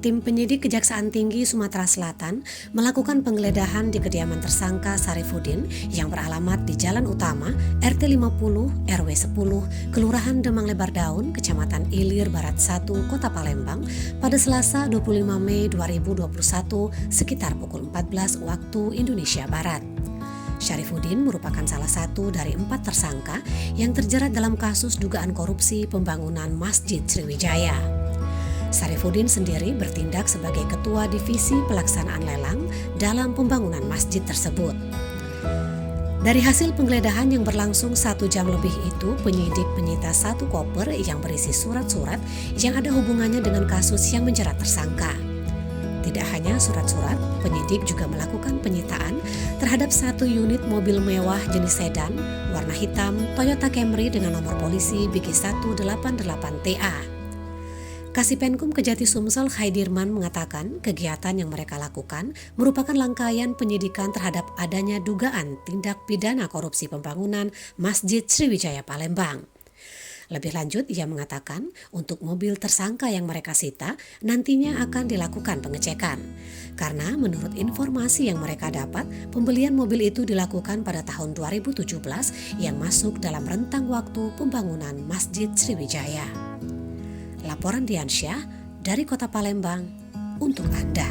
Tim penyidik Kejaksaan Tinggi Sumatera Selatan melakukan penggeledahan di kediaman tersangka Syarifuddin yang beralamat di Jalan Utama RT 50 RW 10 Kelurahan Demang Lebar Daun, Kecamatan Ilir Barat 1, Kota Palembang pada Selasa 25 Mei 2021 sekitar pukul 14 waktu Indonesia Barat. Syarifuddin merupakan salah satu dari 4 tersangka yang terjerat dalam kasus dugaan korupsi pembangunan Masjid Sriwijaya. Syarifuddin sendiri bertindak sebagai ketua divisi pelaksanaan lelang dalam pembangunan masjid tersebut. Dari hasil penggeledahan yang berlangsung 1 jam lebih itu, penyidik menyita 1 koper yang berisi surat-surat yang ada hubungannya dengan kasus yang menjerat tersangka. Tidak hanya surat-surat, penyidik juga melakukan penyitaan terhadap 1 unit mobil mewah jenis sedan warna hitam Toyota Camry dengan nomor polisi BG188TA. Kasipenkum Kejati Sumsel Khaidirman mengatakan kegiatan yang mereka lakukan merupakan rangkaian penyidikan terhadap adanya dugaan tindak pidana korupsi pembangunan Masjid Sriwijaya Palembang. Lebih lanjut, ia mengatakan untuk mobil tersangka yang mereka sita nantinya akan dilakukan pengecekan. Karena menurut informasi yang mereka dapat, pembelian mobil itu dilakukan pada tahun 2017 yang masuk dalam rentang waktu pembangunan Masjid Sriwijaya. Laporan Diansyah dari Kota Palembang untuk Anda.